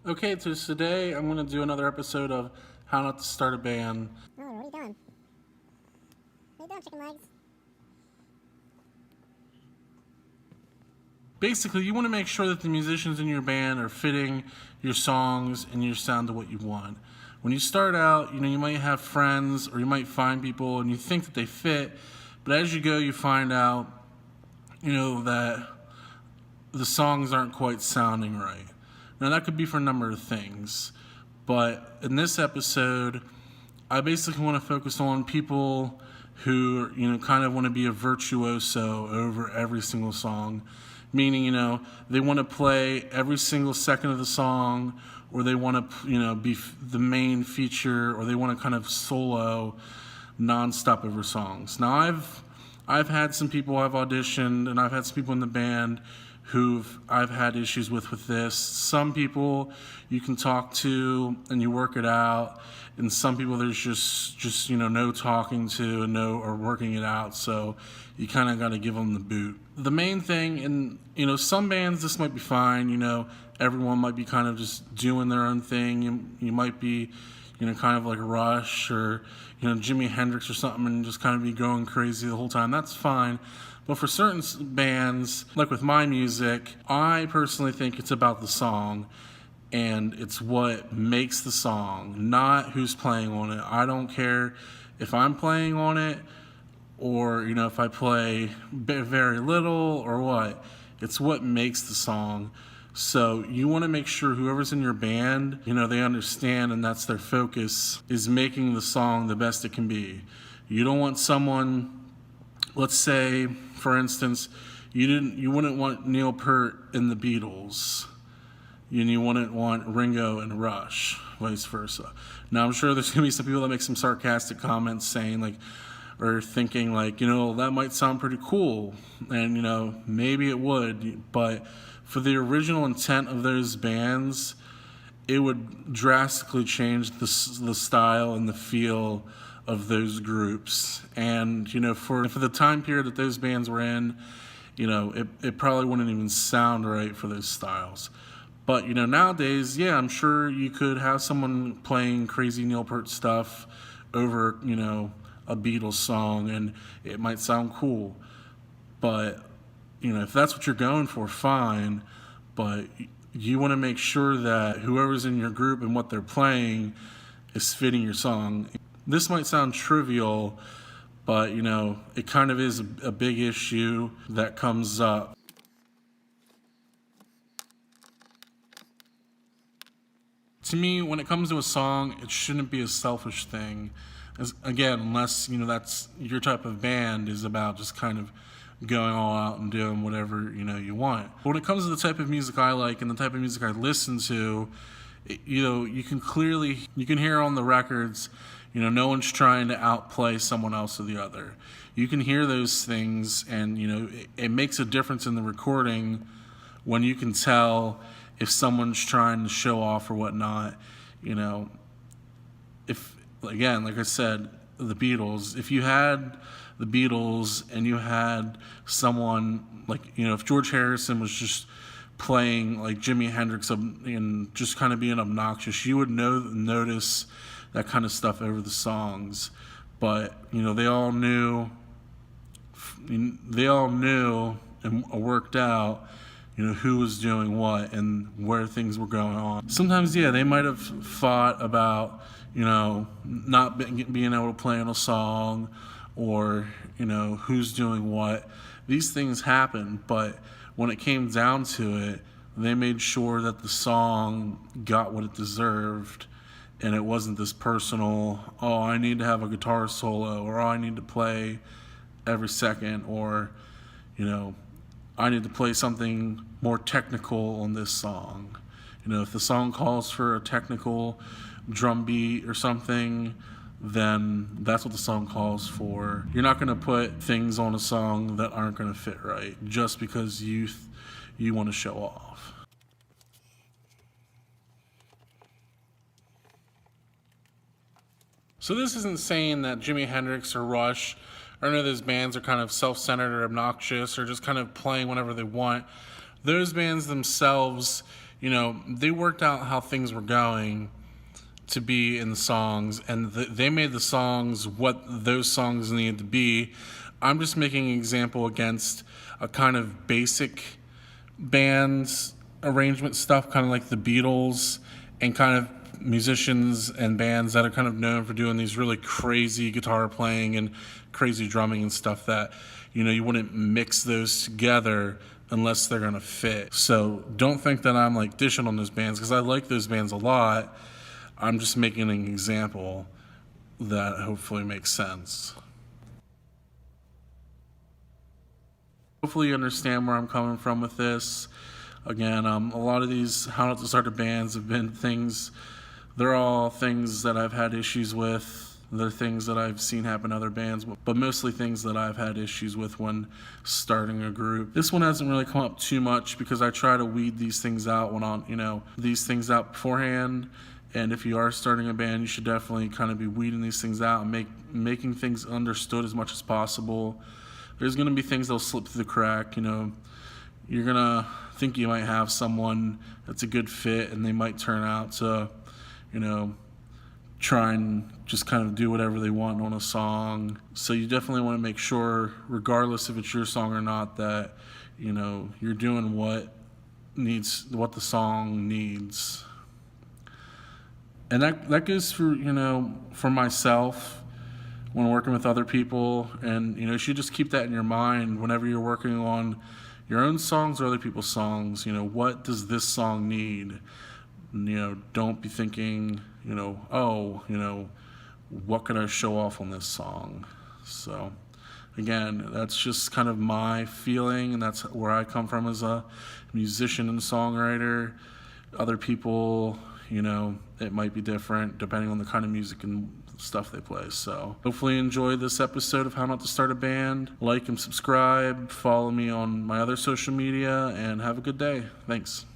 Okay, so today I'm going to do another episode of How Not to Start a Band. Oh, what are you doing? What are you doing, chicken legs? Basically, you want to make sure that the musicians in your band are fitting your songs and your sound to what you want. When you start out, you might have friends or you might find people and you think that they fit, but as you go, you find out, that the songs aren't quite sounding right. Now, that could be for a number of things, but in this episode, I basically want to focus on people who, kind of want to be a virtuoso over every single song. Meaning, they want to play every single second of the song, or they want to, be the main feature, or they want to kind of solo nonstop over songs. Now, I've had some people I've auditioned, and I've had some people in the band I've had issues with this. Some people you can talk to and you work it out, and some people there's just no talking to and or working it out. So you kind of got to give them the boot. The main thing, and some bands this might be fine. Everyone might be kind of just doing their own thing. You might be kind of like Rush or Jimi Hendrix or something, and just kind of be going crazy the whole time. That's fine. But for certain bands, like with my music, I personally think it's about the song, and it's what makes the song, not who's playing on it. I don't care if I'm playing on it or, if I play very little or what. It's what makes the song. So you want to make sure whoever's in your band, they understand, and that's their focus, is making the song the best it can be. You don't want someone, let's say, for instance, you wouldn't want Neil Peart in the Beatles, and you wouldn't want Ringo and Rush, vice versa. Now, I'm sure there's going to be some people that make some sarcastic comments saying, or thinking, that might sound pretty cool, and, maybe it would, but for the original intent of those bands, it would drastically change the style and the feel of those groups. And, for the time period that those bands were in, it probably wouldn't even sound right for those styles. But, nowadays, yeah, I'm sure you could have someone playing crazy Neil Peart stuff over, a Beatles song, and it might sound cool. But, if that's what you're going for, fine. But you want to make sure that whoever's in your group and what they're playing is fitting your song. This might sound trivial, but, it kind of is a big issue that comes up. To me, when it comes to a song, it shouldn't be a selfish thing. Again, unless, that's your type of band is about just kind of going all out and doing whatever, you want. But when it comes to the type of music I like and the type of music I listen to, you can hear on the records, no one's trying to outplay someone else or the other. You can hear those things, and, it makes a difference in the recording when you can tell if someone's trying to show off or whatnot. If, again, like I said, the Beatles, if you had the Beatles and you had someone if George Harrison was just playing like Jimi Hendrix and just kind of being obnoxious, you would notice that kind of stuff over the songs. But they all knew and worked out who was doing what and where things were going on. Sometimes, yeah, they might have fought about not being able to play on a song, or who's doing what. These things happen, but when it came down to it, they made sure that the song got what it deserved, and it wasn't this personal, oh, I need to have a guitar solo, or oh, I need to play every second, or I need to play something more technical on this song. If the song calls for a technical drum beat or something, then that's what the song calls for. You're not going to put things on a song that aren't going to fit right just because you want to show off. So this isn't saying that Jimi Hendrix or Rush or any of those bands are kind of self-centered or obnoxious or just kind of playing whenever they want. Those bands themselves, they worked out how things were going to be in the songs, and they made the songs what those songs needed to be. I'm just making an example against a kind of basic band's arrangement stuff, kind of like the Beatles, and kind of musicians and bands that are kind of known for doing these really crazy guitar playing and crazy drumming and stuff that, you wouldn't mix those together unless they're going to fit. So don't think that I'm like dishing on those bands, because I like those bands a lot. I'm just making an example that hopefully makes sense. Hopefully you understand where I'm coming from with this. Again, a lot of these How Not to Start a Bands have been things, they're all things that I've had issues with. They're things that I've seen happen to other bands, but mostly things that I've had issues with when starting a group. This one hasn't really come up too much because I try to weed these things out these things out beforehand. And if you are starting a band, you should definitely kind of be weeding these things out and making things understood as much as possible. There's going to be things that'll slip through the crack. You're going to think you might have someone that's a good fit, and they might turn out to, try and just kind of do whatever they want on a song. So you definitely want to make sure, regardless if it's your song or not, that, you're doing what the song needs. And that goes for myself when working with other people. And, you should just keep that in your mind whenever you're working on your own songs or other people's songs. What does this song need? Don't be thinking, what could I show off on this song? So, again, that's just kind of my feeling, and that's where I come from as a musician and songwriter. Other people, it might be different depending on the kind of music and stuff they play. So hopefully you enjoy this episode of How Not to Start a Band. Like and subscribe, follow me on my other social media, and have a good day. Thanks.